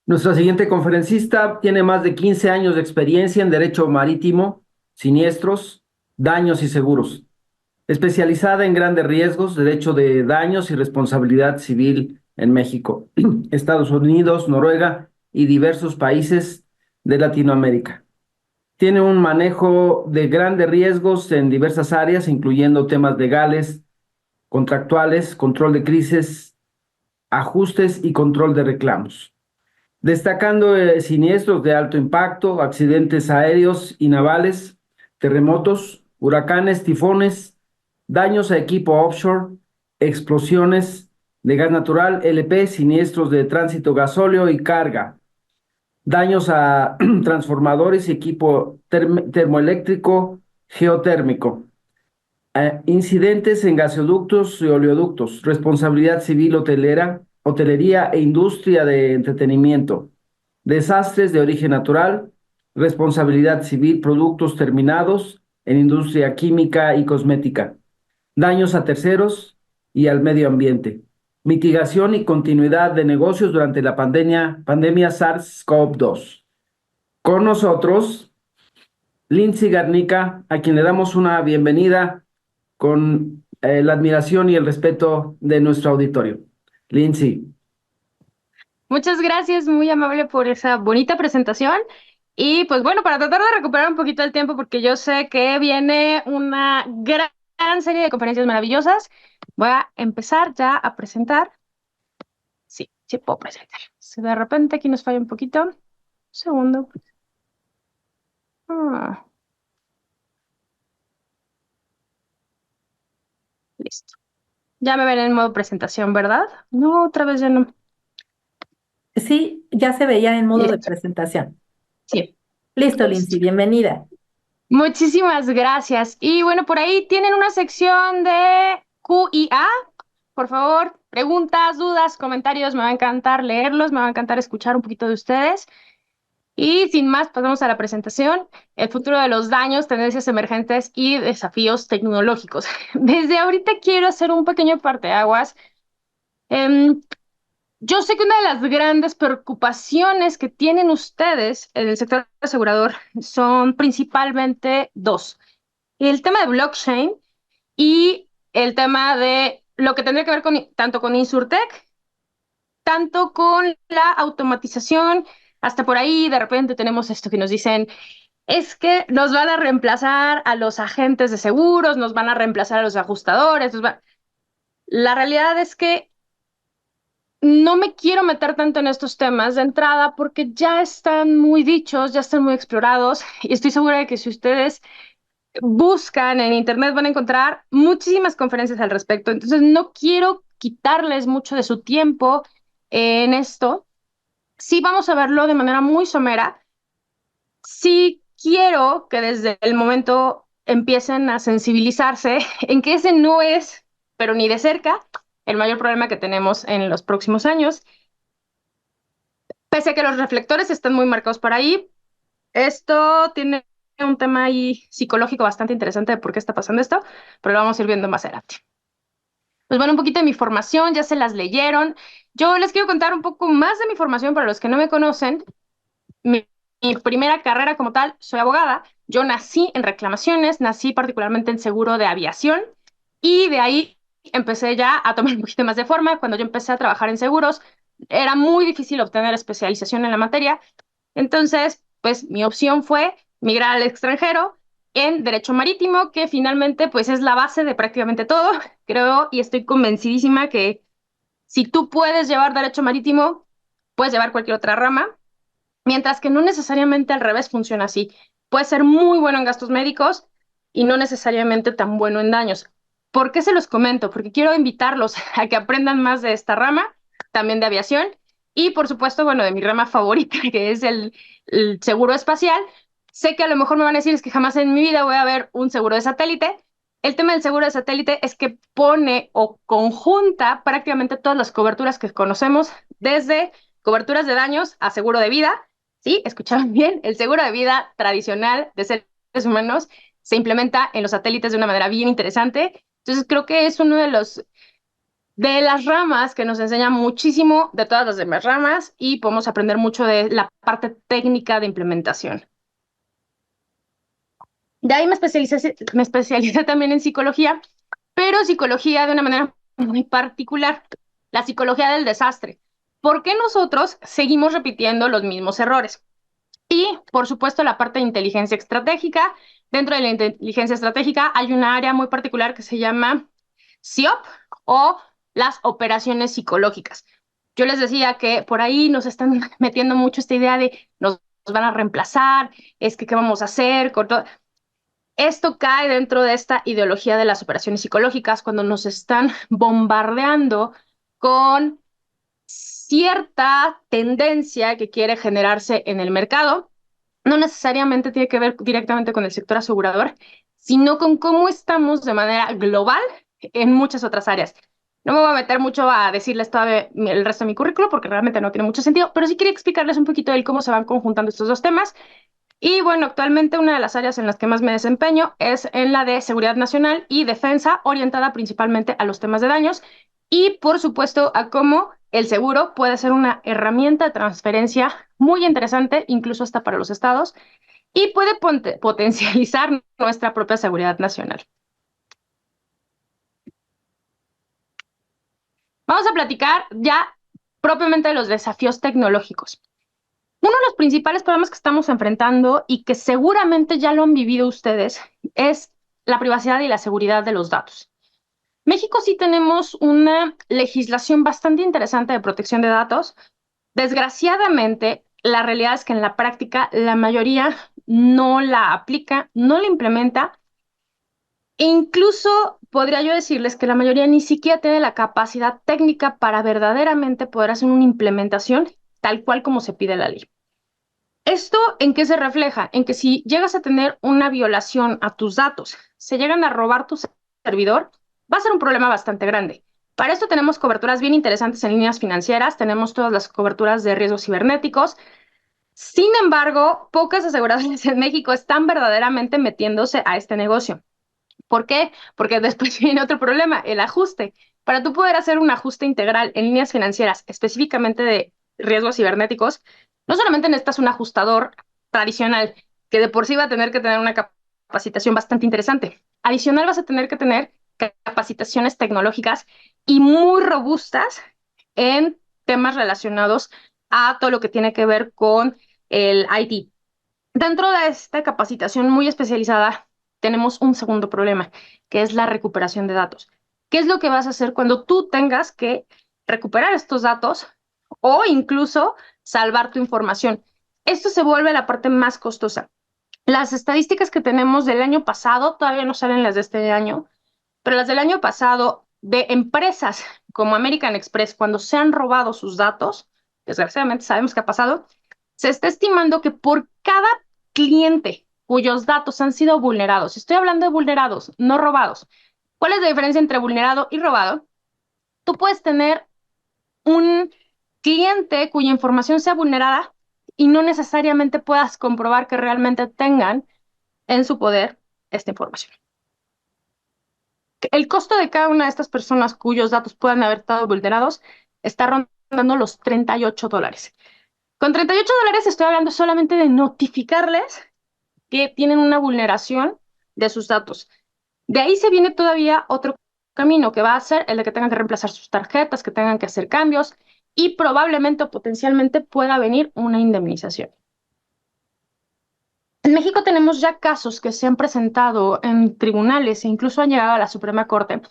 Nuestra siguiente conferencista tiene más de 15 años de experiencia en derecho marítimo, siniestros, daños y seguros, especializada en grandes riesgos, derecho de daños y responsabilidad civil en México, Estados Unidos, Noruega y diversos países de Latinoamérica. Tiene un manejo de grandes riesgos en diversas áreas, incluyendo temas legales, contractuales, control de crisis, ajustes y control de reclamos, destacando siniestros de alto impacto, accidentes aéreos y navales, terremotos, huracanes, tifones, daños a equipo offshore, explosiones de gas natural, LP, siniestros de tránsito gasóleo y carga, daños a transformadores y equipo termoeléctrico geotérmico, incidentes en gasoductos y oleoductos, responsabilidad civil hotelera, hotelería e industria de entretenimiento, desastres de origen natural, responsabilidad civil, productos terminados en industria química y cosmética, daños a terceros y al medio ambiente, mitigación y continuidad de negocios durante la pandemia SARS-CoV-2. Con nosotros, Lindsay Garnica, a quien le damos una bienvenida con la admiración y el respeto de nuestro auditorio. Lindsay. Muchas gracias, muy amable por esa bonita presentación. Y pues bueno, para tratar de recuperar un poquito el tiempo, porque yo sé que viene una gran serie de conferencias maravillosas, voy a empezar ya a presentar. Sí, sí puedo presentar. Si de repente aquí nos falla un poquito, un segundo. Ah, listo. Ya me ven en modo presentación, ¿verdad? No, otra vez ya no. Sí, ya se veía en modo de Listo. presentación. Sí, Listo, listo. Lindsay, bienvenida. Muchísimas gracias. Y bueno, por ahí tienen una sección de Q y A. Por favor, preguntas, dudas, comentarios, me va a encantar leerlos, me va a encantar escuchar un poquito de ustedes. Y sin más, pasamos a la presentación, el futuro de los daños, tendencias emergentes y desafíos tecnológicos. Desde ahorita quiero hacer un pequeño parteaguas. Em, yo sé que una de las grandes preocupaciones que tienen ustedes en el sector asegurador son principalmente dos. El tema de blockchain y el tema de lo que tendría que ver con tanto con Insurtech, tanto con la automatización, hasta por ahí de repente tenemos esto que nos dicen, es que nos van a reemplazar a los agentes de seguros, nos van a reemplazar a los ajustadores. La realidad es que no me quiero meter tanto en estos temas de entrada porque ya están muy dichos, ya están muy explorados y estoy segura de que si ustedes buscan en internet van a encontrar muchísimas conferencias al respecto. Entonces, no quiero quitarles mucho de su tiempo en esto. Sí, vamos a verlo de manera muy somera. Sí quiero que desde el momento empiecen a sensibilizarse en que ese no es, pero ni de cerca, el mayor problema que tenemos en los próximos años. Pese a que los reflectores están muy marcados por ahí, esto tiene un tema ahí psicológico bastante interesante de por qué está pasando esto, pero lo vamos a ir viendo más adelante. Pues bueno, un poquito de mi formación, ya se las leyeron. Yo les quiero contar un poco más de mi formación para los que no me conocen. Mi primera carrera como tal, soy abogada. Yo nací en reclamaciones, nací particularmente en seguro de aviación y de ahí empecé ya a tomar un poquito más de forma. Cuando yo empecé a trabajar en seguros, era muy difícil obtener especialización en la materia. Entonces, pues mi opción fue migrar al extranjero en derecho marítimo, que finalmente pues es la base de prácticamente todo. Creo y estoy convencidísima que si tú puedes llevar derecho marítimo, puedes llevar cualquier otra rama, mientras que no necesariamente al revés funciona así. Puede ser muy bueno en gastos médicos y no necesariamente tan bueno en daños. ¿Por qué se los comento? Porque quiero invitarlos a que aprendan más de esta rama, también de aviación, y por supuesto, bueno, de mi rama favorita, que es el seguro espacial. Sé que a lo mejor me van a decir es que jamás en mi vida voy a ver un seguro de satélite. El tema del seguro de satélite es que pone o conjunta prácticamente todas las coberturas que conocemos, desde coberturas de daños a seguro de vida. Sí, escucharon bien, el seguro de vida tradicional de seres humanos se implementa en los satélites de una manera bien interesante. Entonces creo que es uno de los de las ramas que nos enseña muchísimo de todas las demás ramas y podemos aprender mucho de la parte técnica de implementación. De ahí me especialicé también en psicología, pero psicología de una manera muy particular, la psicología del desastre. ¿Por qué nosotros seguimos repitiendo los mismos errores? Y, por supuesto, la parte de inteligencia estratégica. Dentro de la inteligencia estratégica hay una área muy particular que se llama SIOP o las operaciones psicológicas. Yo les decía que por ahí nos están metiendo mucho esta idea de nos van a reemplazar, es que qué vamos a hacer con todo. Esto cae dentro de esta ideología de las operaciones psicológicas cuando nos están bombardeando con cierta tendencia que quiere generarse en el mercado. No necesariamente tiene que ver directamente con el sector asegurador, sino con cómo estamos de manera global en muchas otras áreas. No me voy a meter mucho a decirles todo el resto de mi currículo porque realmente no tiene mucho sentido, pero sí quería explicarles un poquito de cómo se van conjuntando estos dos temas. Y bueno, actualmente una de las áreas en las que más me desempeño es en la de seguridad nacional y defensa, orientada principalmente a los temas de daños y, por supuesto, a cómo el seguro puede ser una herramienta de transferencia muy interesante, incluso hasta para los estados, y puede potencializar nuestra propia seguridad nacional. Vamos a platicar ya propiamente de los desafíos tecnológicos. Uno de los principales problemas que estamos enfrentando y que seguramente ya lo han vivido ustedes es la privacidad y la seguridad de los datos. México sí tenemos una legislación bastante interesante de protección de datos. Desgraciadamente, la realidad es que en la práctica la mayoría no la aplica, no la implementa e incluso podría yo decirles que la mayoría ni siquiera tiene la capacidad técnica para verdaderamente poder hacer una implementación tal cual como se pide la ley. ¿Esto en qué se refleja? En que si llegas a tener una violación a tus datos, se llegan a robar tu servidor, va a ser un problema bastante grande. Para esto tenemos coberturas bien interesantes en líneas financieras, tenemos todas las coberturas de riesgos cibernéticos. Sin embargo, pocas aseguradoras en México están verdaderamente metiéndose a este negocio. ¿Por qué? Porque después viene otro problema, el ajuste. Para tú poder hacer un ajuste integral en líneas financieras, específicamente de riesgos cibernéticos, no solamente necesitas un ajustador tradicional, que de por sí va a tener que tener una capacitación bastante interesante. Adicional, vas a tener que tener capacitaciones tecnológicas y muy robustas en temas relacionados a todo lo que tiene que ver con el IT. Dentro de esta capacitación muy especializada, tenemos un segundo problema, que es la recuperación de datos. ¿Qué es lo que vas a hacer cuando tú tengas que recuperar estos datos o incluso salvar tu información? Esto se vuelve la parte más costosa. Las estadísticas que tenemos del año pasado, todavía no salen las de este año, pero las del año pasado de empresas como American Express, cuando se han robado sus datos, desgraciadamente sabemos qué ha pasado, se está estimando que por cada cliente cuyos datos han sido vulnerados, estoy hablando de vulnerados, no robados. ¿Cuál es la diferencia entre vulnerado y robado? Tú puedes tener un cliente cuya información sea vulnerada y no necesariamente puedas comprobar que realmente tengan en su poder esta información. El costo de cada una de estas personas cuyos datos puedan haber estado vulnerados está rondando los $38. Con $38 estoy hablando solamente de notificarles que tienen una vulneración de sus datos. De ahí se viene todavía otro camino que va a ser el de que tengan que reemplazar sus tarjetas, que tengan que hacer cambios y probablemente o potencialmente pueda venir una indemnización. En México tenemos ya casos que se han presentado en tribunales e incluso han llegado a la Suprema Corte,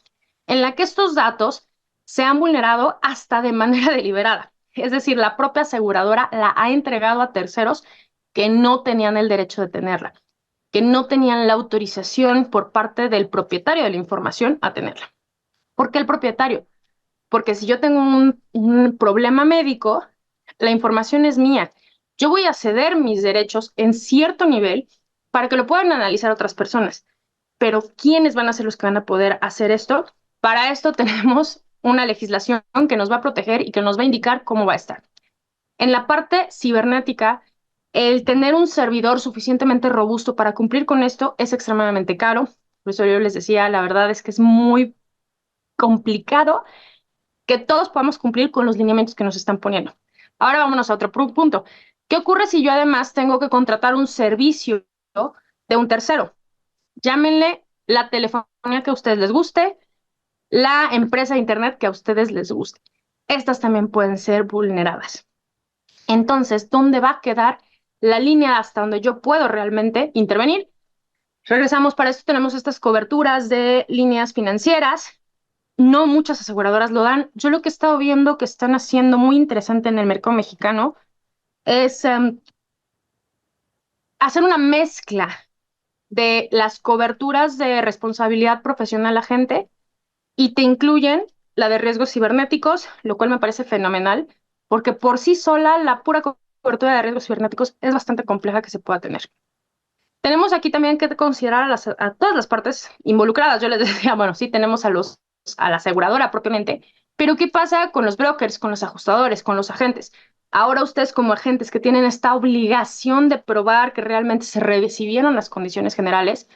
en la que estos datos se han vulnerado hasta de manera deliberada. Es decir, la propia aseguradora la ha entregado a terceros que no tenían el derecho de tenerla, que no tenían la autorización por parte del propietario de la información a tenerla. ¿Por qué el propietario? Porque si yo tengo un problema médico, la información es mía. Yo voy a ceder mis derechos en cierto nivel para que lo puedan analizar otras personas. Pero ¿quiénes van a ser los que van a poder hacer esto? Para esto tenemos una legislación que nos va a proteger y que nos va a indicar cómo va a estar. En la parte cibernética, el tener un servidor suficientemente robusto para cumplir con esto es extremadamente caro. Por eso yo les decía, la verdad es que es muy complicado que todos podamos cumplir con los lineamientos que nos están poniendo. Ahora vámonos a otro punto. ¿Qué ocurre si yo además tengo que contratar un servicio de un tercero? Llámenle la telefonía que a ustedes les guste, la empresa de internet que a ustedes les guste. Estas también pueden ser vulneradas. Entonces, ¿dónde va a quedar la línea hasta donde yo puedo realmente intervenir? Regresamos, para esto tenemos estas coberturas de líneas financieras. No muchas aseguradoras lo dan. Yo lo que he estado viendo que están haciendo muy interesante en el mercado mexicano es hacer una mezcla de las coberturas de responsabilidad profesional agente y te incluyen la de riesgos cibernéticos, lo cual me parece fenomenal, porque por sí sola la pura cobertura de riesgos cibernéticos es bastante compleja que se pueda tener. Tenemos aquí también que considerar a todas las partes involucradas. Yo les decía, bueno, sí tenemos a la aseguradora propiamente, pero ¿qué pasa con los brokers, con los ajustadores, con los agentes? Ahora ustedes como agentes que tienen esta obligación de probar que realmente se recibieron las condiciones generales,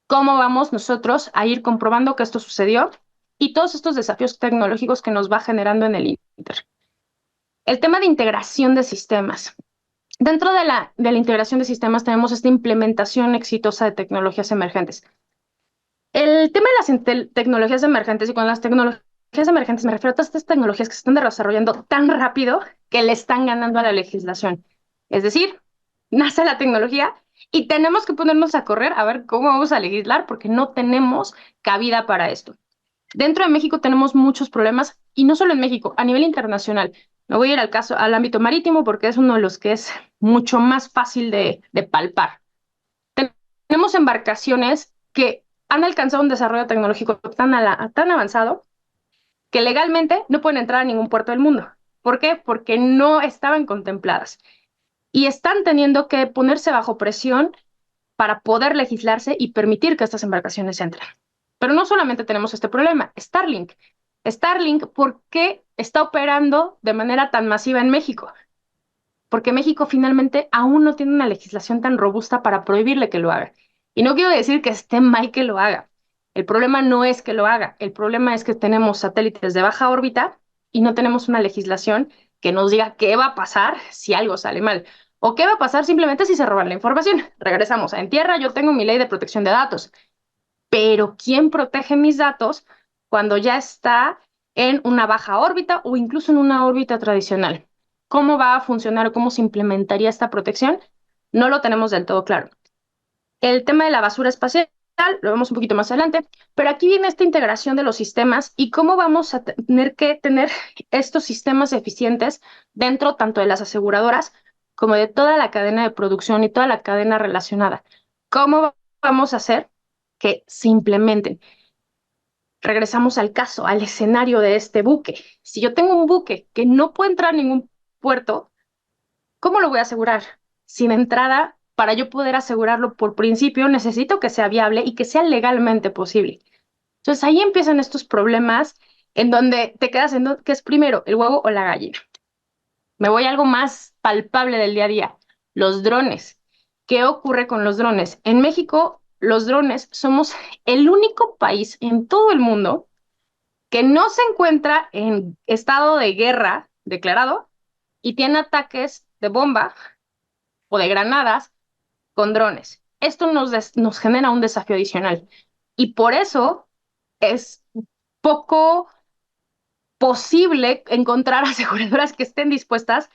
¿cómo vamos nosotros a ir comprobando que esto sucedió? Y todos estos desafíos tecnológicos que nos va generando en el Inter. El tema de integración de sistemas. Dentro de la integración de sistemas tenemos esta implementación exitosa de tecnologías emergentes. El tema de las tecnologías emergentes, y con las tecnologías emergentes me refiero a todas estas tecnologías que se están desarrollando tan rápido que le están ganando a la legislación. Es decir, nace la tecnología y tenemos que ponernos a correr a ver cómo vamos a legislar porque no tenemos cabida para esto. Dentro de México tenemos muchos problemas y no solo en México, a nivel internacional. Me voy a ir al ámbito marítimo porque es uno de los que es mucho más fácil de palpar. Tenemos embarcaciones que han alcanzado un desarrollo tecnológico tan avanzado que legalmente no pueden entrar a ningún puerto del mundo. ¿Por qué? Porque no estaban contempladas y están teniendo que ponerse bajo presión para poder legislarse y permitir que estas embarcaciones entren. Pero no solamente tenemos este problema, Starlink. Starlink, ¿por qué está operando de manera tan masiva en México? Porque México finalmente aún no tiene una legislación tan robusta para prohibirle que lo haga. Y no quiero decir que esté mal que lo haga. El problema no es que lo haga, el problema es que tenemos satélites de baja órbita y no tenemos una legislación que nos diga qué va a pasar si algo sale mal. O qué va a pasar simplemente si se roban la información. Regresamos a en tierra, yo tengo mi ley de protección de datos. Pero ¿quién protege mis datos cuando ya está en una baja órbita o incluso en una órbita tradicional? ¿Cómo va a funcionar o cómo se implementaría esta protección? No lo tenemos del todo claro. El tema de la basura espacial lo vemos un poquito más adelante, pero aquí viene esta integración de los sistemas y cómo vamos a tener que tener estos sistemas eficientes dentro tanto de las aseguradoras como de toda la cadena de producción y toda la cadena relacionada. ¿Cómo vamos a hacer que se implementen? Regresamos al caso, al escenario de este buque. Si yo tengo un buque que no puede entrar a ningún puerto, ¿cómo lo voy a asegurar? Sin entrada, para yo poder asegurarlo por principio, necesito que sea viable y que sea legalmente posible. Entonces ahí empiezan estos problemas en donde te quedas en qué es primero, el huevo o la gallina. Me voy a algo más palpable del día a día, los drones. ¿Qué ocurre con los drones? En México, los drones somos el único país en todo el mundo que no se encuentra en estado de guerra declarado y tiene ataques de bomba o de granadas con drones. Esto nos genera un desafío adicional y por eso es poco posible encontrar aseguradoras que estén dispuestas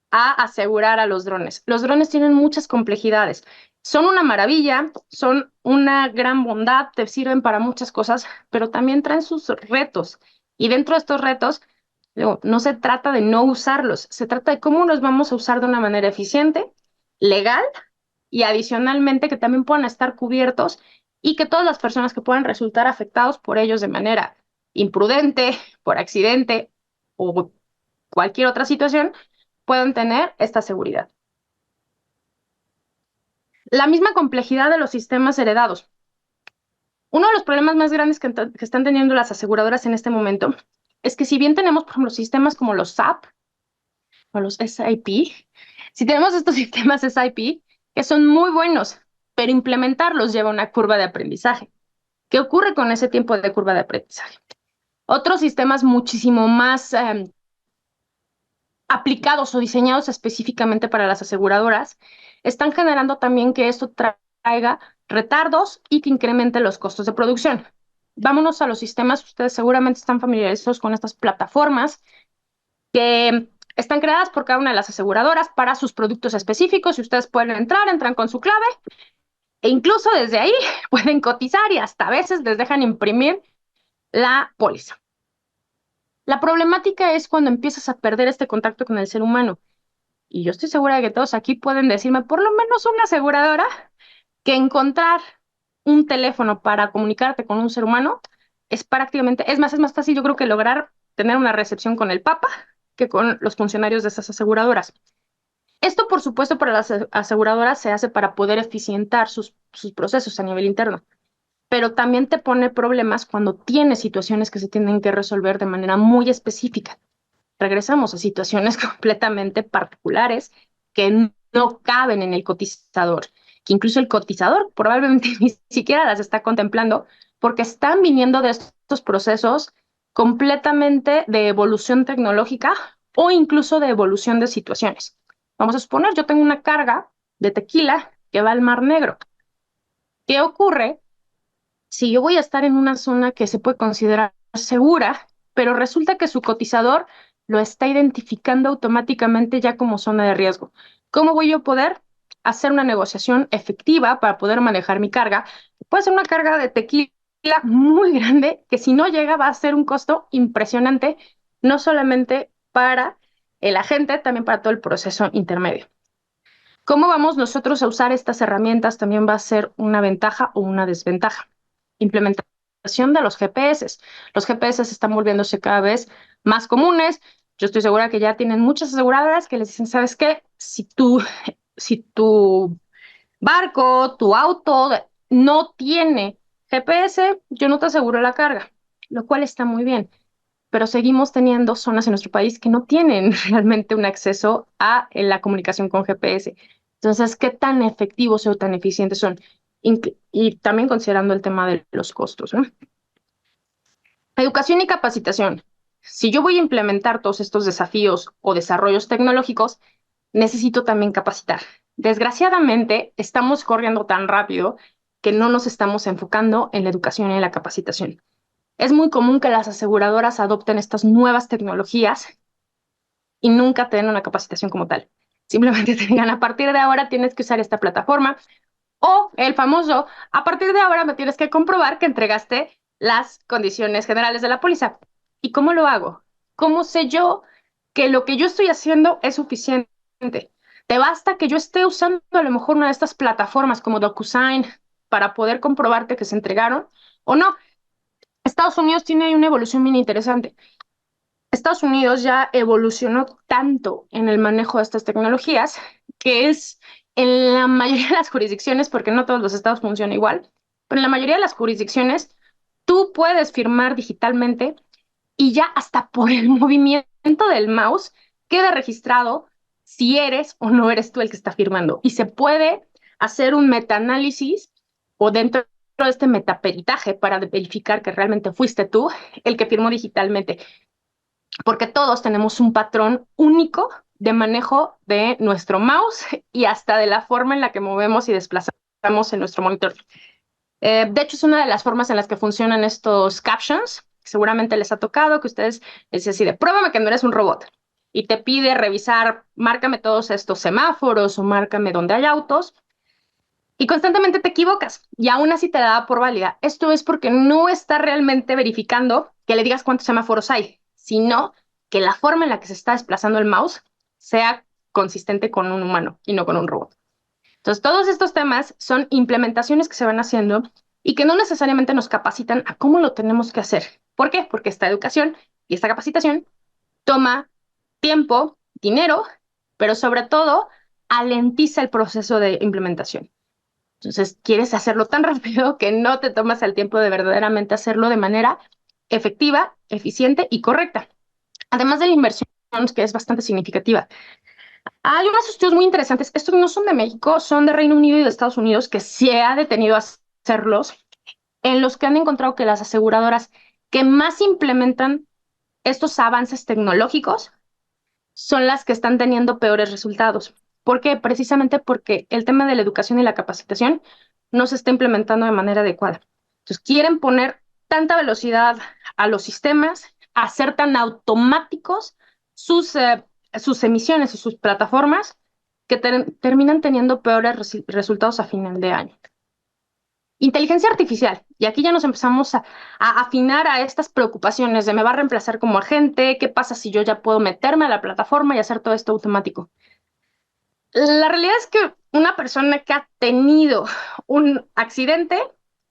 a asegurar a los drones. Los drones tienen muchas complejidades. Son una maravilla, son una gran bondad, te sirven para muchas cosas, pero también traen sus retos. Y dentro de estos retos, no se trata de no usarlos, se trata de cómo los vamos a usar de una manera eficiente, legal y adicionalmente que también puedan estar cubiertos y que todas las personas que puedan resultar afectados por ellos de manera imprudente, por accidente o cualquier otra situación, puedan tener esta seguridad. La misma complejidad de los sistemas heredados. Uno de los problemas más grandes que están teniendo las aseguradoras en este momento es que si bien tenemos, por ejemplo, sistemas como los SAP o los SIP, si tenemos estos sistemas SIP que son muy buenos, pero implementarlos lleva una curva de aprendizaje. ¿Qué ocurre con ese tiempo de curva de aprendizaje? Otros sistemas muchísimo más aplicados o diseñados específicamente para las aseguradoras están generando también que esto traiga retardos y que incremente los costos de producción. Vámonos a los sistemas. Ustedes seguramente están familiarizados con estas plataformas que están creadas por cada una de las aseguradoras para sus productos específicos y ustedes pueden entran con su clave e incluso desde ahí pueden cotizar y hasta a veces les dejan imprimir la póliza. La problemática es cuando empiezas a perder este contacto con el ser humano. Y yo estoy segura de que todos aquí pueden decirme por lo menos una aseguradora que encontrar un teléfono para comunicarte con un ser humano es prácticamente, es más fácil yo creo que lograr tener una recepción con el Papa que con los funcionarios de esas aseguradoras. Esto, por supuesto, para las aseguradoras se hace para poder eficientar sus procesos a nivel interno, pero también te pone problemas cuando tienes situaciones que se tienen que resolver de manera muy específica. Regresamos a situaciones completamente particulares que no caben en el cotizador, que incluso el cotizador probablemente ni siquiera las está contemplando porque están viniendo de estos procesos completamente de evolución tecnológica o incluso de evolución de situaciones. Vamos a suponer, yo tengo una carga de tequila que va al Mar Negro. ¿Qué ocurre si yo voy a estar en una zona que se puede considerar segura, pero resulta que su cotizador lo está identificando automáticamente ya como zona de riesgo? ¿Cómo voy yo a poder hacer una negociación efectiva para poder manejar mi carga? Puede ser una carga de tequila muy grande que si no llega va a ser un costo impresionante, no solamente para el agente, también para todo el proceso intermedio. ¿Cómo vamos nosotros a usar estas herramientas? También va a ser una ventaja o una desventaja. Implementación de los GPS. Los GPS están volviéndose cada vez más comunes. Yo estoy segura que ya tienen muchas aseguradoras que les dicen, ¿sabes qué? Si tu barco, tu auto no tiene GPS, yo no te aseguro la carga, lo cual está muy bien. Pero seguimos teniendo zonas en nuestro país que no tienen realmente un acceso a la comunicación con GPS. Entonces, ¿qué tan efectivos o tan eficientes son? Y también considerando el tema de los costos, ¿no? Educación y capacitación. Si yo voy a implementar todos estos desafíos o desarrollos tecnológicos, necesito también capacitar. Desgraciadamente, estamos corriendo tan rápido que no nos estamos enfocando en la educación y en la capacitación. Es muy común que las aseguradoras adopten estas nuevas tecnologías y nunca te den una capacitación como tal. Simplemente te digan, a partir de ahora tienes que usar esta plataforma o el famoso, a partir de ahora me tienes que comprobar que entregaste las condiciones generales de la póliza. ¿Y cómo lo hago? ¿Cómo sé yo que lo que yo estoy haciendo es suficiente? ¿Te basta que yo esté usando a lo mejor una de estas plataformas como DocuSign para poder comprobarte que se entregaron o no? Estados Unidos tiene una evolución bien interesante. Estados Unidos ya evolucionó tanto en el manejo de estas tecnologías que es en la mayoría de las jurisdicciones, porque no todos los estados funcionan igual, pero en la mayoría de las jurisdicciones tú puedes firmar digitalmente y ya hasta por el movimiento del mouse queda registrado si eres o no eres tú el que está firmando. Y se puede hacer un metaanálisis o dentro de este metaperitaje para verificar que realmente fuiste tú el que firmó digitalmente, porque todos tenemos un patrón único de manejo de nuestro mouse y hasta de la forma en la que movemos y desplazamos en nuestro monitor. De hecho, es una de las formas en las que funcionan estos captions. Seguramente les ha tocado que ustedes les así de pruébame que no eres un robot y te pide revisar, márcame todos estos semáforos o márcame donde hay autos y constantemente te equivocas y aún así te da por válida. Esto es porque no está realmente verificando que le digas cuántos semáforos hay, sino que la forma en la que se está desplazando el mouse sea consistente con un humano y no con un robot. Entonces, todos estos temas son implementaciones que se van haciendo y que no necesariamente nos capacitan a cómo lo tenemos que hacer. ¿Por qué? Porque esta educación y esta capacitación toma tiempo, dinero, pero sobre todo alentiza el proceso de implementación. Entonces, quieres hacerlo tan rápido que no te tomas el tiempo de verdaderamente hacerlo de manera efectiva, eficiente y correcta. Además de la inversión, que es bastante significativa. Hay unos estudios muy interesantes. Estos no son de México, son de Reino Unido y de Estados Unidos, que se ha detenido a hacerlos, en los que han encontrado que las aseguradoras que más implementan estos avances tecnológicos son las que están teniendo peores resultados. ¿Por qué? Precisamente porque el tema de la educación y la capacitación no se está implementando de manera adecuada. Entonces, quieren poner tanta velocidad a los sistemas, hacer tan automáticos sus emisiones y sus plataformas, que terminan teniendo peores resultados a final de año. Inteligencia artificial. Y aquí ya nos empezamos a afinar a estas preocupaciones de me va a reemplazar como agente, qué pasa si yo ya puedo meterme a la plataforma y hacer todo esto automático. La realidad es que una persona que ha tenido un accidente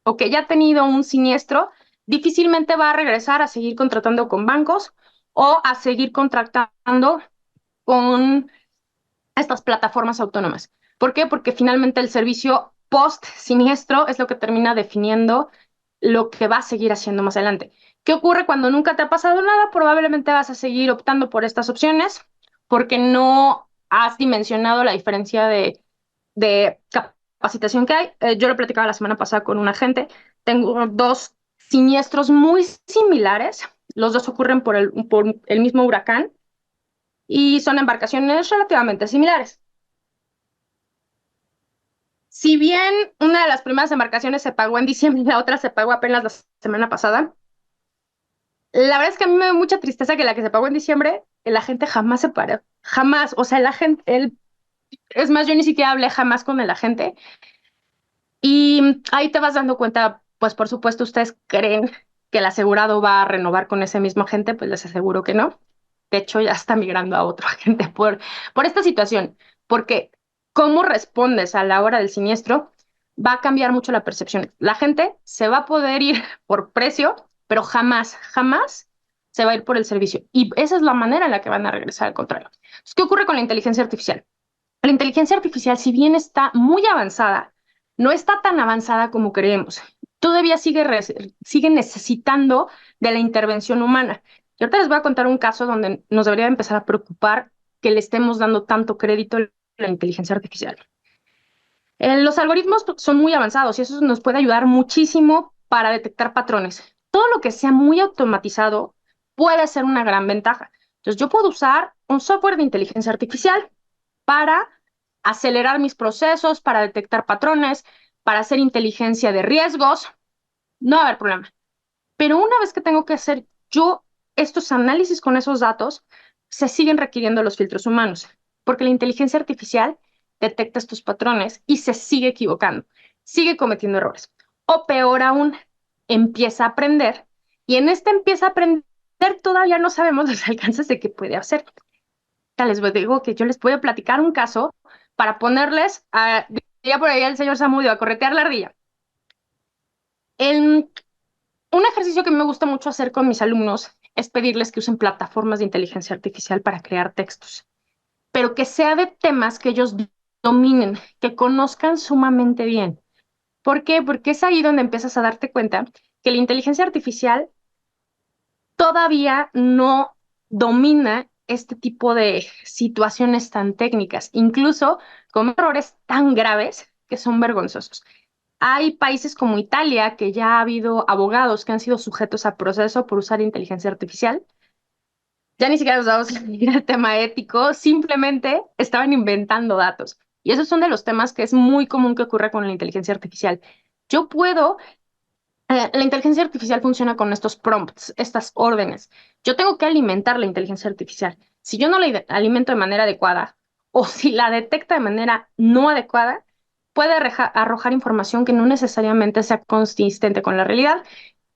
o que ya ha tenido un siniestro, difícilmente va a regresar a seguir contratando con bancos o a seguir contratando con estas plataformas autónomas. ¿Por qué? Porque finalmente el servicio post-siniestro es lo que termina definiendo lo que va a seguir haciendo más adelante. ¿Qué ocurre cuando nunca te ha pasado nada? Probablemente vas a seguir optando por estas opciones porque no has dimensionado la diferencia de capacitación que hay. Yo lo platicaba la semana pasada con un agente. Tengo dos siniestros muy similares. Los dos ocurren por el mismo huracán y son embarcaciones relativamente similares. Si bien una de las primeras embarcaciones se pagó en diciembre y la otra se pagó apenas la semana pasada, la verdad es que a mí me da mucha tristeza que la que se pagó en diciembre, la gente jamás se paró. Jamás. O sea, la gente, es más, yo ni siquiera hablé jamás con el agente. Y ahí te vas dando cuenta, pues por supuesto, ustedes creen que el asegurado va a renovar con ese mismo agente, pues les aseguro que no. De hecho, ya está migrando a otro agente por esta situación, porque cómo respondes a la hora del siniestro va a cambiar mucho la percepción. La gente se va a poder ir por precio, pero jamás, jamás se va a ir por el servicio. Y esa es la manera en la que van a regresar al contrario. Entonces, ¿qué ocurre con la inteligencia artificial? La inteligencia artificial, si bien está muy avanzada, no está tan avanzada como creemos. Todavía sigue necesitando de la intervención humana. Y ahorita les voy a contar un caso donde nos debería empezar a preocupar que le estemos dando tanto crédito a la inteligencia artificial. Los algoritmos son muy avanzados y eso nos puede ayudar muchísimo para detectar patrones. Todo lo que sea muy automatizado puede ser una gran ventaja. Entonces, yo puedo usar un software de inteligencia artificial para acelerar mis procesos, para detectar patrones, para hacer inteligencia de riesgos. No va a haber problema. Pero una vez que tengo que hacer yo estos análisis con esos datos, se siguen requiriendo los filtros humanos, porque la inteligencia artificial detecta estos patrones y se sigue equivocando, sigue cometiendo errores. O peor aún, empieza a aprender y en este empieza a aprender todavía no sabemos los alcances de qué puede hacer. Les digo que yo les voy a platicar un caso para ponerles, diría por ahí el señor Samudio, a corretear la ardilla. En un ejercicio que me gusta mucho hacer con mis alumnos es pedirles que usen plataformas de inteligencia artificial para crear textos, pero que sea de temas que ellos dominen, que conozcan sumamente bien. ¿Por qué? Porque es ahí donde empiezas a darte cuenta que la inteligencia artificial todavía no domina este tipo de situaciones tan técnicas, incluso con errores tan graves que son vergonzosos. Hay países como Italia que ya ha habido abogados que han sido sujetos a proceso por usar inteligencia artificial. Ya ni siquiera nos vamos a ir al tema ético, simplemente estaban inventando datos. Y esos son de los temas que es muy común que ocurra con la inteligencia artificial. Yo puedo la inteligencia artificial funciona con estos prompts, estas órdenes. Yo tengo que alimentar la inteligencia artificial. Si yo no la alimento de manera adecuada o si la detecta de manera no adecuada, puede arrojar información que no necesariamente sea consistente con la realidad,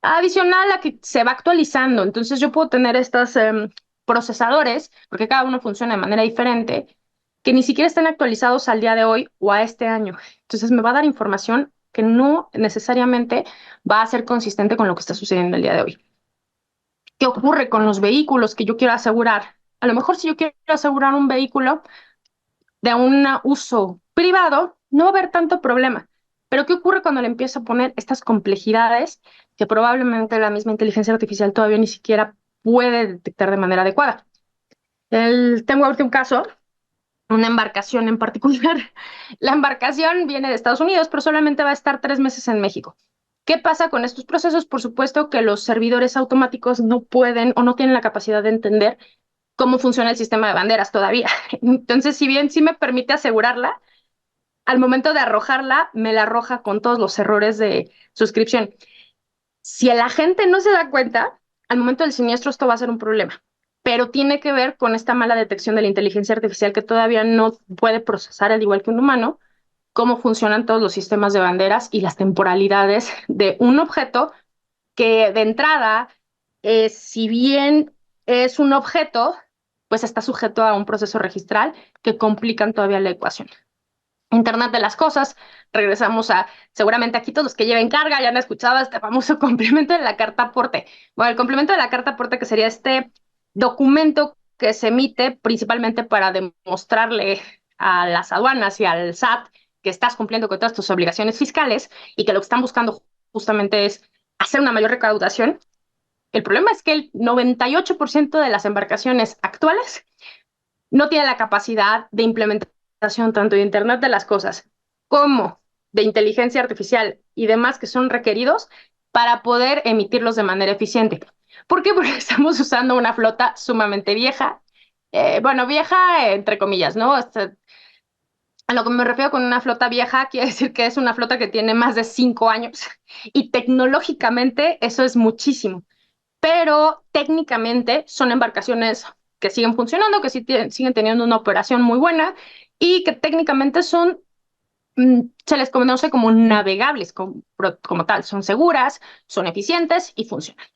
adicional a que se va actualizando. Entonces yo puedo tener estos procesadores, porque cada uno funciona de manera diferente, que ni siquiera estén actualizados al día de hoy o a este año. Entonces me va a dar información que no necesariamente va a ser consistente con lo que está sucediendo el día de hoy. ¿Qué ocurre con los vehículos que yo quiero asegurar? A lo mejor si yo quiero asegurar un vehículo de un uso privado, no va a haber tanto problema. Pero ¿qué ocurre cuando le empiezo a poner estas complejidades que probablemente la misma inteligencia artificial todavía ni siquiera puede detectar de manera adecuada? Tengo ahorita un caso, una embarcación en particular. La embarcación viene de Estados Unidos, pero solamente va a estar 3 meses en México. ¿Qué pasa con estos procesos? Por supuesto que los servidores automáticos no pueden o no tienen la capacidad de entender cómo funciona el sistema de banderas todavía. Entonces, si bien sí me permite asegurarla, al momento de arrojarla, me la arroja con todos los errores de suscripción. Si la gente no se da cuenta, al momento del siniestro esto va a ser un problema, pero tiene que ver con esta mala detección de la inteligencia artificial que todavía no puede procesar, al igual que un humano, cómo funcionan todos los sistemas de banderas y las temporalidades de un objeto que de entrada, si bien es un objeto, pues está sujeto a un proceso registral que complican todavía la ecuación. Internet de las cosas, regresamos a, seguramente aquí todos los que lleven carga ya han escuchado este famoso complemento de la carta aporte. Bueno, el complemento de la carta aporte que sería este documento que se emite principalmente para demostrarle a las aduanas y al SAT que estás cumpliendo con todas tus obligaciones fiscales y que lo que están buscando justamente es hacer una mayor recaudación. El problema es que el 98% de las embarcaciones actuales no tiene la capacidad de implementación tanto de Internet de las cosas como de inteligencia artificial y demás que son requeridos para poder emitirlos de manera eficiente. ¿Por qué? Porque estamos usando una flota sumamente vieja, bueno, vieja entre comillas, ¿no? A lo que me refiero con una flota vieja, quiere decir que es una flota que tiene más de 5 años y tecnológicamente eso es muchísimo, pero técnicamente son embarcaciones que siguen funcionando, que siguen teniendo una operación muy buena y que técnicamente son, se les conoce como navegables como tal, son seguras, son eficientes y funcionan.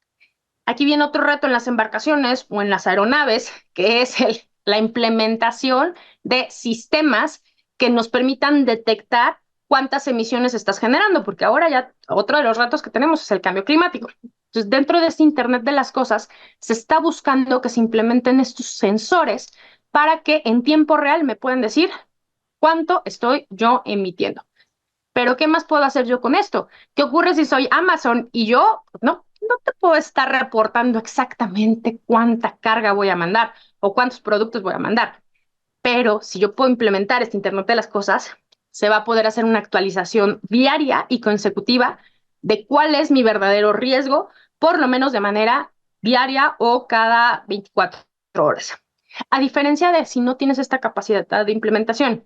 Aquí viene otro reto en las embarcaciones o en las aeronaves, que es la implementación de sistemas que nos permitan detectar cuántas emisiones estás generando, porque ahora ya otro de los retos que tenemos es el cambio climático. Entonces, dentro de este Internet de las cosas, se está buscando que se implementen estos sensores para que en tiempo real me puedan decir cuánto estoy yo emitiendo. Pero, ¿qué más puedo hacer yo con esto? ¿Qué ocurre si soy Amazon y yo no te puedo estar reportando exactamente cuánta carga voy a mandar o cuántos productos voy a mandar? Pero si yo puedo implementar este Internet de las cosas, se va a poder hacer una actualización diaria y consecutiva de cuál es mi verdadero riesgo, por lo menos de manera diaria o cada 24 horas. A diferencia de si no tienes esta capacidad de implementación,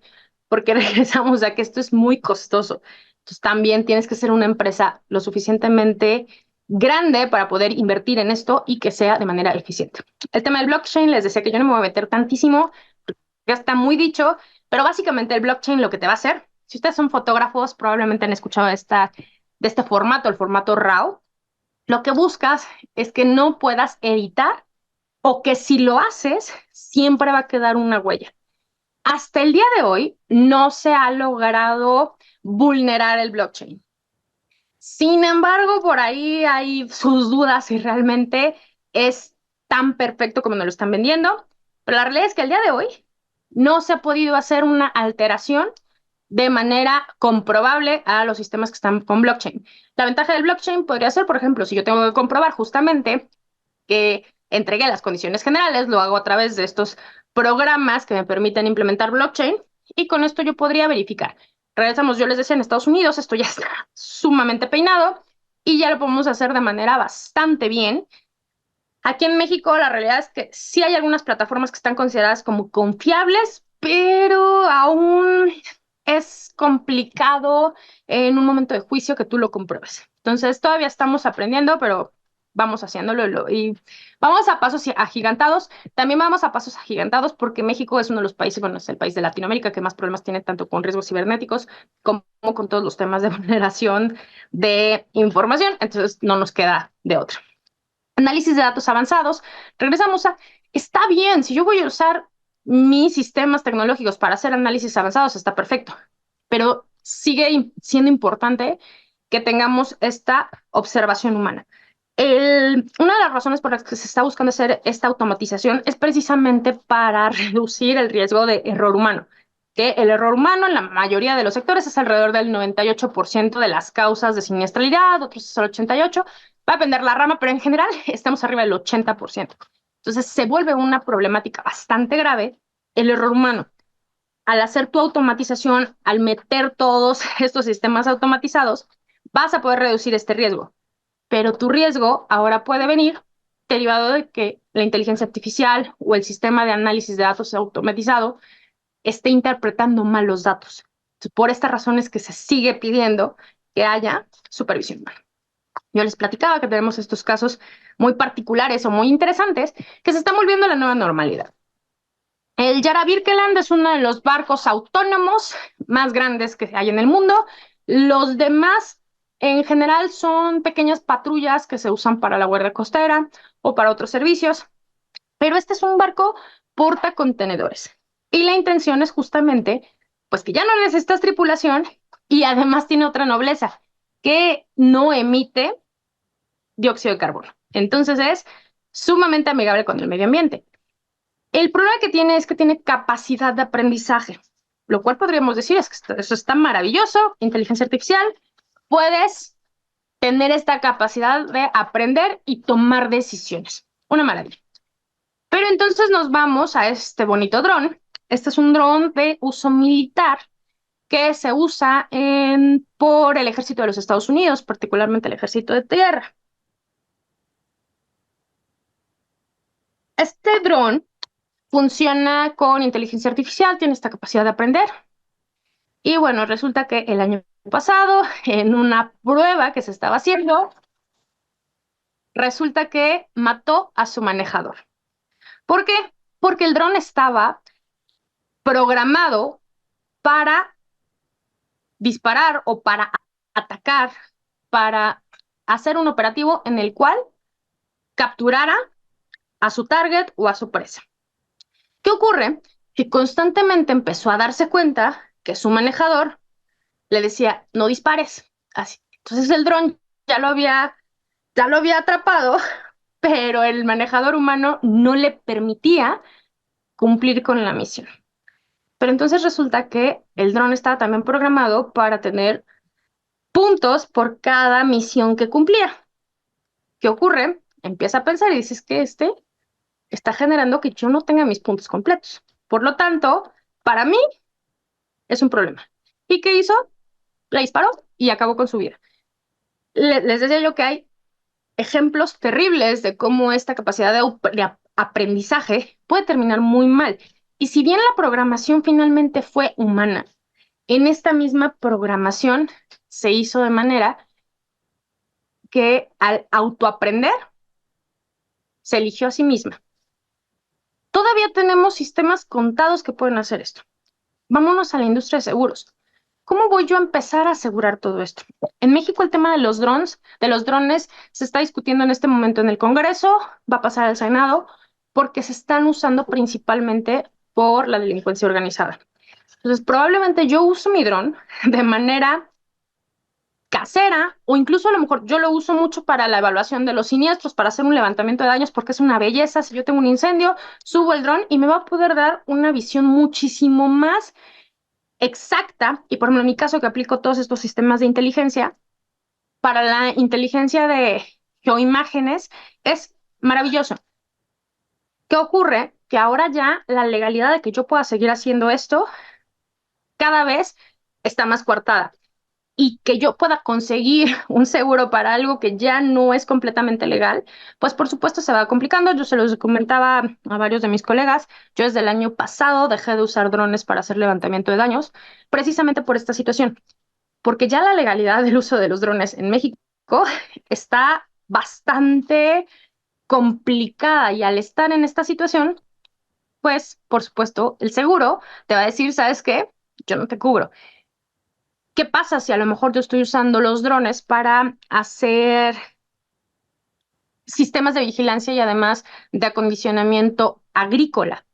porque regresamos a que esto es muy costoso. Entonces también tienes que ser una empresa lo suficientemente grande para poder invertir en esto y que sea de manera eficiente. El tema del blockchain, les decía que yo no me voy a meter tantísimo, ya está muy dicho, pero básicamente el blockchain lo que te va a hacer, si ustedes son fotógrafos, probablemente han escuchado de este formato, el formato RAW, lo que buscas es que no puedas editar o que si lo haces, siempre va a quedar una huella. Hasta el día de hoy no se ha logrado vulnerar el blockchain. Sin embargo, por ahí hay sus dudas si realmente es tan perfecto como nos lo están vendiendo. Pero la realidad es que al día de hoy no se ha podido hacer una alteración de manera comprobable a los sistemas que están con blockchain. La ventaja del blockchain podría ser, por ejemplo, si yo tengo que comprobar justamente que entregué las condiciones generales, lo hago a través de estos programas que me permiten implementar blockchain y con esto yo podría verificar. Regresamos, yo les decía, en Estados Unidos esto ya está sumamente peinado y ya lo podemos hacer de manera bastante bien. Aquí en México la realidad es que sí hay algunas plataformas que están consideradas como confiables, pero aún es complicado en un momento de juicio que tú lo compruebes. Entonces todavía estamos aprendiendo, pero vamos haciéndolo y vamos a pasos agigantados. También vamos a pasos agigantados porque México es uno de los países, bueno, es el país de Latinoamérica que más problemas tiene tanto con riesgos cibernéticos como con todos los temas de vulneración de información. Entonces no nos queda de otra. Análisis de datos avanzados. Regresamos a, está bien, si yo voy a usar mis sistemas tecnológicos para hacer análisis avanzados, está perfecto, pero sigue siendo importante que tengamos esta observación humana. Una de las razones por las que se está buscando hacer esta automatización es precisamente para reducir el riesgo de error humano, que el error humano en la mayoría de los sectores es alrededor del 98% de las causas de siniestralidad, otros es el 88%, va a depender la rama, pero en general estamos arriba del 80%. Entonces se vuelve una problemática bastante grave el error humano. Al hacer tu automatización, al meter todos estos sistemas automatizados, vas a poder reducir este riesgo. Pero tu riesgo ahora puede venir derivado de que la inteligencia artificial o el sistema de análisis de datos automatizado esté interpretando mal los datos. Entonces, por estas razones que se sigue pidiendo que haya supervisión humana. Yo les platicaba que tenemos estos casos muy particulares o muy interesantes que se están volviendo la nueva normalidad. El Yara Birkeland es uno de los barcos autónomos más grandes que hay en el mundo. Los demás, en general, son pequeñas patrullas que se usan para la guardia costera o para otros servicios. Pero este es un barco portacontenedores. Y la intención es justamente, pues que ya no necesitas tripulación y además tiene otra nobleza, que no emite dióxido de carbono. Entonces es sumamente amigable con el medio ambiente. El problema que tiene es que tiene capacidad de aprendizaje, lo cual podríamos decir es que eso está maravilloso, inteligencia artificial, puedes tener esta capacidad de aprender y tomar decisiones. Una maravilla. Pero entonces nos vamos a este bonito dron. Este es un dron de uso militar que se usa por el ejército de los Estados Unidos, particularmente el ejército de tierra. Este dron funciona con inteligencia artificial, tiene esta capacidad de aprender. Y bueno, resulta que el año pasado, en una prueba que se estaba haciendo, resulta que mató a su manejador. ¿Por qué? Porque el dron estaba programado para disparar o para atacar, para hacer un operativo en el cual capturara a su target o a su presa. ¿Qué ocurre? Que constantemente empezó a darse cuenta que su manejador le decía, no dispares. Así. Entonces el dron ya lo había atrapado, pero el manejador humano no le permitía cumplir con la misión. Pero entonces resulta que el dron estaba también programado para tener puntos por cada misión que cumplía. ¿Qué ocurre? Empieza a pensar y dices que este está generando que yo no tenga mis puntos completos. Por lo tanto, para mí es un problema. ¿Y qué hizo? Le disparó y acabó con su vida. Les decía yo que hay ejemplos terribles de cómo esta capacidad de aprendizaje puede terminar muy mal. Y si bien la programación finalmente fue humana, en esta misma programación se hizo de manera que al autoaprender se eligió a sí misma. Todavía tenemos sistemas contados que pueden hacer esto. Vámonos a la industria de seguros. ¿Cómo voy yo a empezar a asegurar todo esto? En México el tema de los drones, se está discutiendo en este momento en el Congreso, va a pasar al Senado, porque se están usando principalmente por la delincuencia organizada. Entonces, probablemente yo uso mi dron de manera casera o incluso a lo mejor yo lo uso mucho para la evaluación de los siniestros, para hacer un levantamiento de daños, porque es una belleza. Si yo tengo un incendio, subo el dron y me va a poder dar una visión muchísimo más exacta. Y por ejemplo, en mi caso que aplico todos estos sistemas de inteligencia, para la inteligencia de geoimágenes es maravilloso. ¿Qué ocurre? Que ahora ya la legalidad de que yo pueda seguir haciendo esto cada vez está más coartada. Y que yo pueda conseguir un seguro para algo que ya no es completamente legal, pues por supuesto se va complicando. Yo se los comentaba a varios de mis colegas, yo desde el año pasado dejé de usar drones para hacer levantamiento de daños, precisamente por esta situación, porque ya la legalidad del uso de los drones en México está bastante complicada y al estar en esta situación, pues por supuesto el seguro te va a decir, ¿sabes qué? Yo no te cubro. ¿Qué pasa si a lo mejor yo estoy usando los drones para hacer sistemas de vigilancia y además de acondicionamiento agrícola?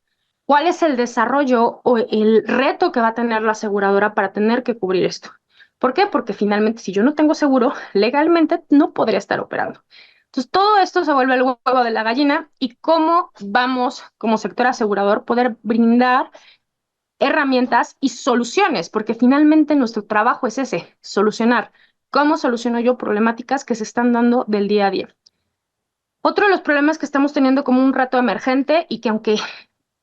¿Cuál es el desarrollo o el reto que va a tener la aseguradora para tener que cubrir esto? ¿Por qué? Porque finalmente si yo no tengo seguro, legalmente no podría estar operando. Entonces todo esto se vuelve el huevo de la gallina y cómo vamos como sector asegurador poder brindar herramientas y soluciones, porque finalmente nuestro trabajo es ese, solucionar. ¿Cómo soluciono yo problemáticas que se están dando del día a día? Otro de los problemas que estamos teniendo como un reto emergente y que aunque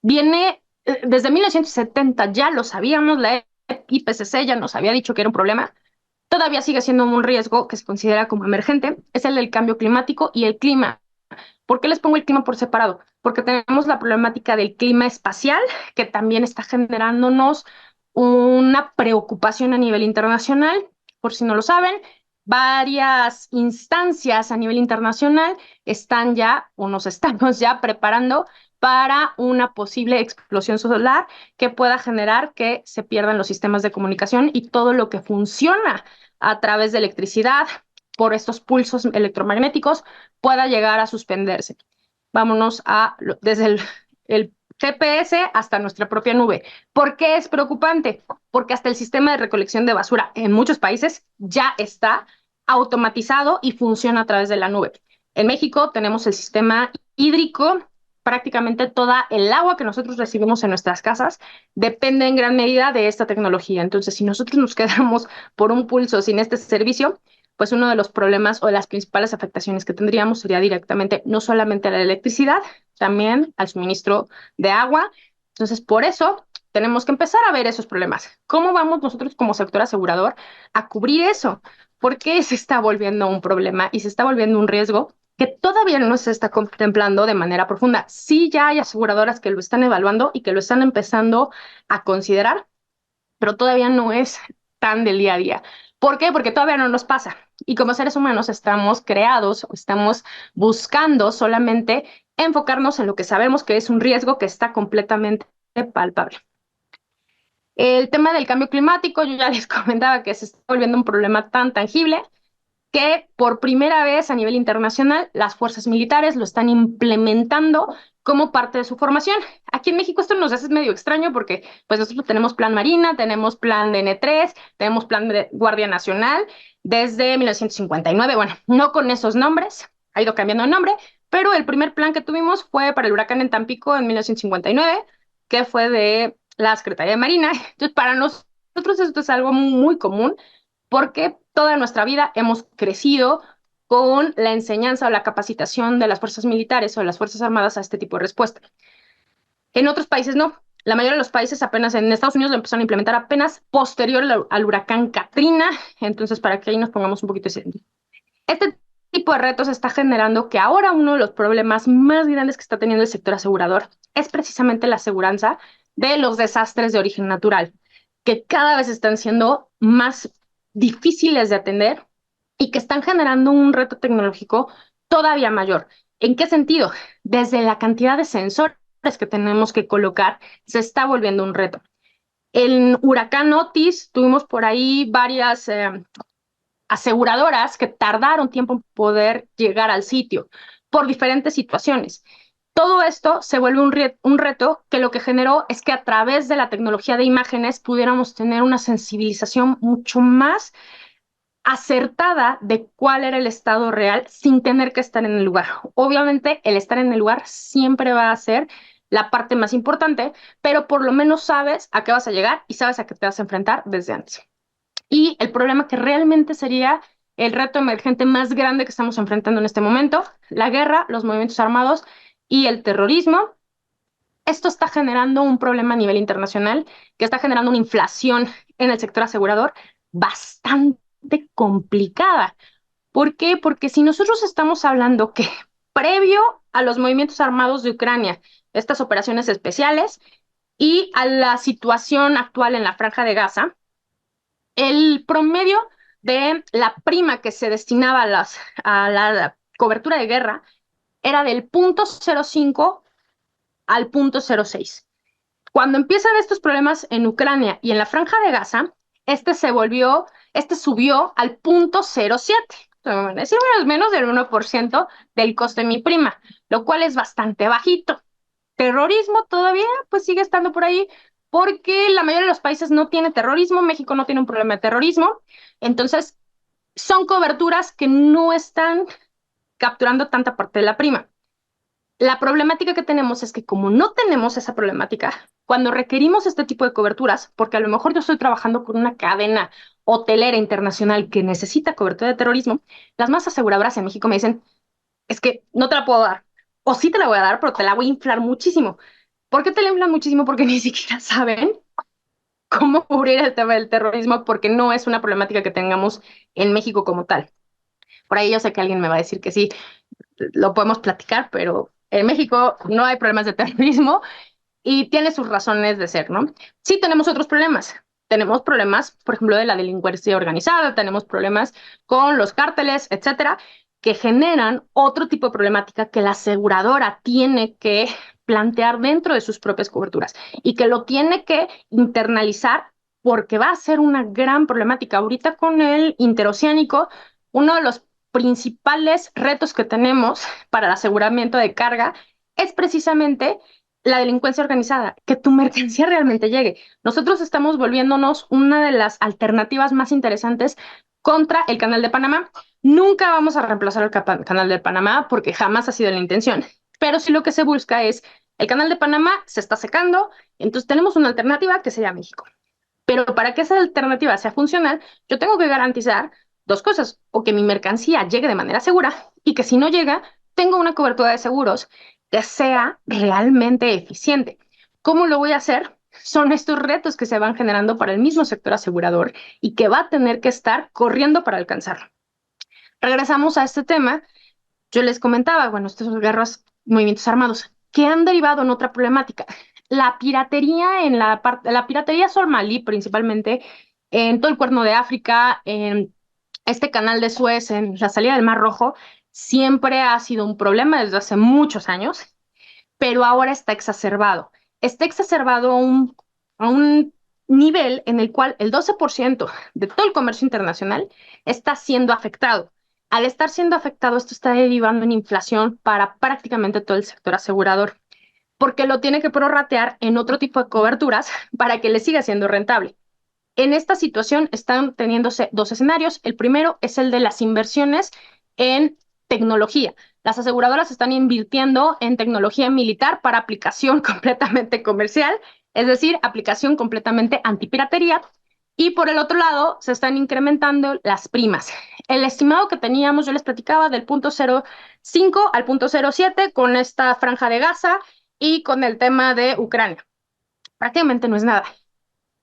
viene desde 1970 ya lo sabíamos, la IPCC ya nos había dicho que era un problema, todavía sigue siendo un riesgo que se considera como emergente, es el del cambio climático y el clima. ¿Por qué les pongo el clima por separado? Porque tenemos la problemática del clima espacial, que también está generándonos una preocupación a nivel internacional. Por si no lo saben, varias instancias a nivel internacional están ya o nos estamos ya preparando para una posible explosión solar que pueda generar que se pierdan los sistemas de comunicación y todo lo que funciona a través de electricidad por estos pulsos electromagnéticos pueda llegar a suspenderse. Vámonos desde el GPS hasta nuestra propia nube. ¿Por qué es preocupante? Porque hasta el sistema de recolección de basura en muchos países ya está automatizado y funciona a través de la nube. En México tenemos el sistema hídrico, prácticamente toda el agua que nosotros recibimos en nuestras casas depende en gran medida de esta tecnología. Entonces, si nosotros nos quedamos por un pulso sin este servicio, pues uno de los problemas o de las principales afectaciones que tendríamos sería directamente no solamente a la electricidad, también al suministro de agua. Entonces, por eso tenemos que empezar a ver esos problemas. ¿Cómo vamos nosotros como sector asegurador a cubrir eso? ¿Por qué se está volviendo un problema y se está volviendo un riesgo que todavía no se está contemplando de manera profunda? Sí, ya hay aseguradoras que lo están evaluando y que lo están empezando a considerar, pero todavía no es tan del día a día. ¿Por qué? Porque todavía no nos pasa. Y como seres humanos estamos creados o estamos buscando solamente enfocarnos en lo que sabemos que es un riesgo que está completamente palpable. El tema del cambio climático, yo ya les comentaba que se está volviendo un problema tan tangible que por primera vez a nivel internacional las fuerzas militares lo están implementando como parte de su formación. Aquí en México esto nos hace medio extraño porque pues nosotros tenemos plan Marina, tenemos plan DN3, tenemos plan de Guardia Nacional desde 1959. Bueno, no con esos nombres, ha ido cambiando de nombre, pero el primer plan que tuvimos fue para el huracán en Tampico en 1959, que fue de la Secretaría de Marina. Entonces, para nosotros esto es algo muy común porque toda nuestra vida hemos crecido con la enseñanza o la capacitación de las fuerzas militares o de las fuerzas armadas a este tipo de respuesta. En otros países no. La mayoría de los países apenas en Estados Unidos lo empezaron a implementar apenas posterior al huracán Katrina. Entonces, para que ahí nos pongamos un poquito de este tipo de retos está generando que ahora uno de los problemas más grandes que está teniendo el sector asegurador es precisamente la aseguranza de los desastres de origen natural, que cada vez están siendo más difíciles de atender y que están generando un reto tecnológico todavía mayor. ¿En qué sentido? Desde la cantidad de sensores que tenemos que colocar, se está volviendo un reto. En Huracán Otis tuvimos por ahí varias aseguradoras que tardaron tiempo en poder llegar al sitio por diferentes situaciones. Todo esto se vuelve un reto que lo que generó es que a través de la tecnología de imágenes pudiéramos tener una sensibilización mucho más acertada de cuál era el estado real sin tener que estar en el lugar. Obviamente el estar en el lugar siempre va a ser la parte más importante, pero por lo menos sabes a qué vas a llegar y sabes a qué te vas a enfrentar desde antes. Y el problema que realmente sería el reto emergente más grande que estamos enfrentando en este momento, la guerra, los movimientos armados y el terrorismo. Esto está generando un problema a nivel internacional que está generando una inflación en el sector asegurador bastante complicada. ¿Por qué? Porque si nosotros estamos hablando que previo a los movimientos armados de Ucrania, estas operaciones especiales y a la situación actual en la Franja de Gaza, el promedio de la prima que se destinaba a la cobertura de guerra era del 0.05 al 0.06. Cuando empiezan estos problemas en Ucrania y en la Franja de Gaza, este subió al 0.07. Es menos del 1% del coste de mi prima, lo cual es bastante bajito. Terrorismo todavía, pues sigue estando por ahí, porque la mayoría de los países no tiene terrorismo, México no tiene un problema de terrorismo, entonces son coberturas que no están capturando tanta parte de la prima. La problemática que tenemos es que como no tenemos esa problemática, cuando requerimos este tipo de coberturas, porque a lo mejor yo estoy trabajando con una cadena hotelera internacional que necesita cobertura de terrorismo, las más aseguradoras en México me dicen, es que no te la puedo dar, o sí te la voy a dar, pero te la voy a inflar muchísimo. ¿Por qué te la inflan muchísimo? Porque ni siquiera saben cómo cubrir el tema del terrorismo porque no es una problemática que tengamos en México como tal. Por ahí yo sé que alguien me va a decir que sí, lo podemos platicar, pero en México no hay problemas de terrorismo y tiene sus razones de ser, ¿no? Sí tenemos otros problemas. Tenemos problemas, por ejemplo, de la delincuencia organizada, tenemos problemas con los cárteles, etcétera, que generan otro tipo de problemática que la aseguradora tiene que plantear dentro de sus propias coberturas y que lo tiene que internalizar porque va a ser una gran problemática. Ahorita con el interoceánico, uno de los principales retos que tenemos para el aseguramiento de carga es precisamente la delincuencia organizada, que tu mercancía realmente llegue. Nosotros estamos volviéndonos una de las alternativas más interesantes contra el Canal de Panamá. Nunca vamos a reemplazar el Canal de Panamá porque jamás ha sido la intención, pero sí lo que se busca es, el Canal de Panamá se está secando, entonces tenemos una alternativa que sería México. Pero para que esa alternativa sea funcional, yo tengo que garantizar dos cosas, o que mi mercancía llegue de manera segura y que si no llega, tengo una cobertura de seguros que sea realmente eficiente. ¿Cómo lo voy a hacer? Son estos retos que se van generando para el mismo sector asegurador y que va a tener que estar corriendo para alcanzarlo. Regresamos a este tema. Yo les comentaba, bueno, estos guerras, movimientos armados, que han derivado en otra problemática. La piratería en la piratería somalí, principalmente en todo el Cuerno de África, en este canal de Suez, en la salida del Mar Rojo, siempre ha sido un problema desde hace muchos años, pero ahora está exacerbado. Está exacerbado a un nivel en el cual el 12% de todo el comercio internacional está siendo afectado. Al estar siendo afectado, esto está derivando en inflación para prácticamente todo el sector asegurador, porque lo tiene que prorratear en otro tipo de coberturas para que le siga siendo rentable. En esta situación están teniéndose dos escenarios. El primero es el de las inversiones en tecnología. Las aseguradoras están invirtiendo en tecnología militar para aplicación completamente comercial, es decir, aplicación completamente antipiratería. Y por el otro lado, se están incrementando las primas. El estimado que teníamos, yo les platicaba, del punto 0,5 al punto 0,7 con esta franja de Gaza y con el tema de Ucrania. Prácticamente no es nada.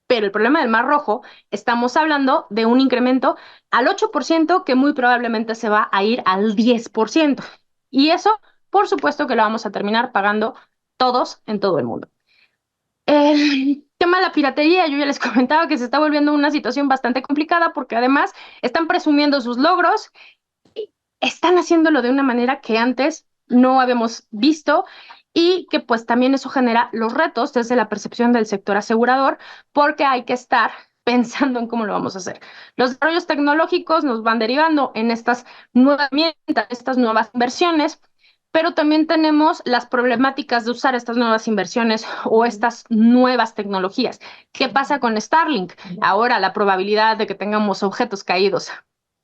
Pero el problema del Mar Rojo, estamos hablando de un incremento al 8% que muy probablemente se va a ir al 10%. Y eso, por supuesto que lo vamos a terminar pagando todos en todo el mundo. El tema de la piratería, yo ya les comentaba que se está volviendo una situación bastante complicada porque además están presumiendo sus logros y están haciéndolo de una manera que antes no habíamos visto y que pues también eso genera los retos desde la percepción del sector asegurador porque hay que estar pensando en cómo lo vamos a hacer. Los desarrollos tecnológicos nos van derivando en estas nuevas herramientas, estas nuevas inversiones, pero también tenemos las problemáticas de usar estas nuevas inversiones o estas nuevas tecnologías. ¿Qué pasa con Starlink? Ahora la probabilidad de que tengamos objetos caídos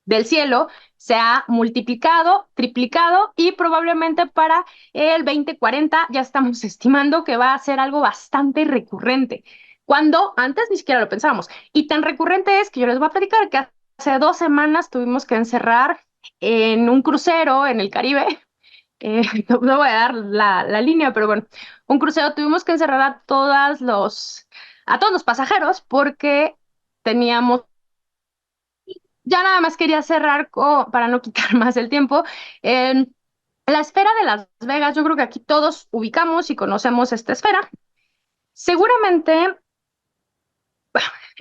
del cielo se ha multiplicado, triplicado y probablemente para el 2040 ya estamos estimando que va a ser algo bastante recurrente, cuando antes ni siquiera lo pensábamos. Y tan recurrente es que yo les voy a platicar que hace 2 semanas tuvimos que encerrar en un crucero en el Caribe. No voy a dar la línea, pero bueno, un crucero tuvimos que encerrar a todos los pasajeros porque teníamos, ya nada más quería cerrar para no quitar más el tiempo. La esfera de Las Vegas, yo creo que aquí todos ubicamos y conocemos esta esfera. Seguramente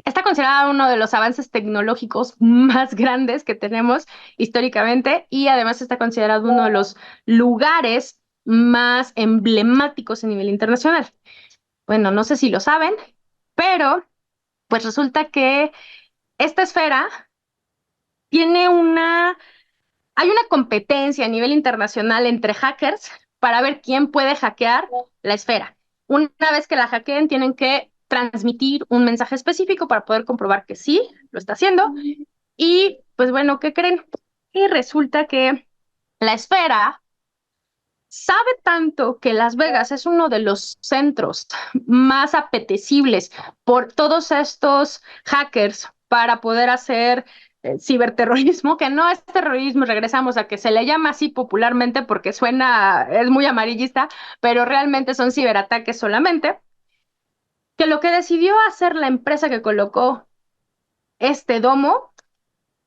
está considerada uno de los avances tecnológicos más grandes que tenemos históricamente y además está considerado uno de los lugares más emblemáticos a nivel internacional. Bueno, no sé si lo saben, pero pues resulta que esta esfera tiene hay una competencia a nivel internacional entre hackers para ver quién puede hackear la esfera. Una vez que la hackeen, tienen que transmitir un mensaje específico para poder comprobar que sí, lo está haciendo. Y pues bueno, ¿qué creen? Y resulta que la esfera sabe tanto que Las Vegas es uno de los centros más apetecibles por todos estos hackers para poder hacer ciberterrorismo, que no es terrorismo, regresamos a que se le llama así popularmente porque suena, es muy amarillista, pero realmente son ciberataques solamente. que lo que decidió hacer la empresa que colocó este domo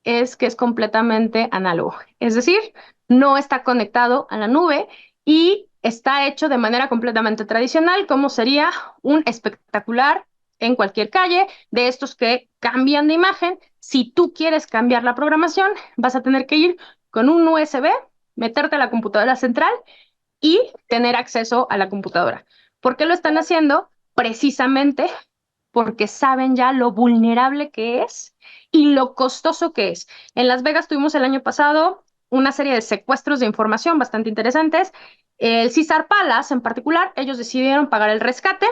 es que es completamente análogo. Es decir, no está conectado a la nube y está hecho de manera completamente tradicional, como sería un espectacular en cualquier calle, de estos que cambian de imagen. Si tú quieres cambiar la programación, vas a tener que ir con un USB, meterte a la computadora central y tener acceso a la computadora. ¿Por qué lo están haciendo? Precisamente porque saben ya lo vulnerable que es y lo costoso que es. En Las Vegas tuvimos el año pasado una serie de secuestros de información bastante interesantes. El Caesar Palace en particular, ellos decidieron pagar el rescate,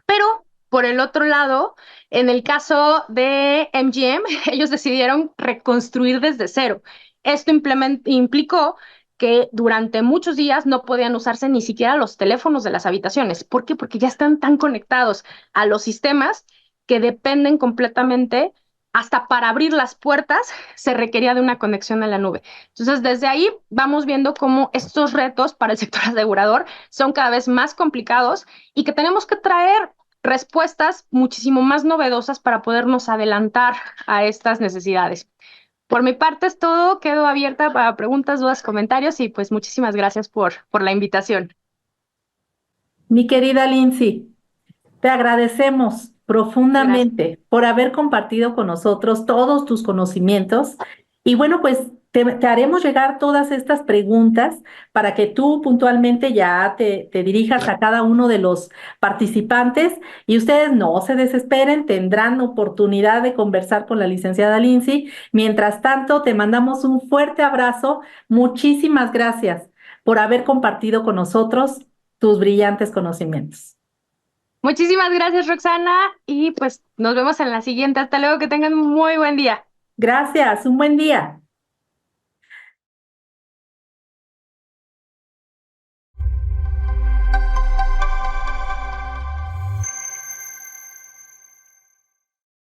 pero por el otro lado, en el caso de MGM, ellos decidieron reconstruir desde cero. Esto implicó que durante muchos días no podían usarse ni siquiera los teléfonos de las habitaciones. ¿Por qué? Porque ya están tan conectados a los sistemas que dependen completamente, hasta para abrir las puertas se requería de una conexión a la nube. Entonces, desde ahí vamos viendo cómo estos retos para el sector asegurador son cada vez más complicados y que tenemos que traer respuestas muchísimo más novedosas para podernos adelantar a estas necesidades. Por mi parte es todo, quedo abierta para preguntas, dudas, comentarios y pues muchísimas gracias por la invitación. Mi querida Lindsay, te agradecemos Gracias. profundamente por haber compartido con nosotros todos tus conocimientos. Y bueno, pues te haremos llegar todas estas preguntas para que tú puntualmente ya te dirijas a cada uno de los participantes y ustedes no se desesperen, tendrán oportunidad de conversar con la licenciada Lindsay. Mientras tanto, te mandamos un fuerte abrazo. Muchísimas gracias por haber compartido con nosotros tus brillantes conocimientos. Muchísimas gracias, Roxana, y pues nos vemos en la siguiente. Hasta luego, que tengan un muy buen día. Gracias, un buen día.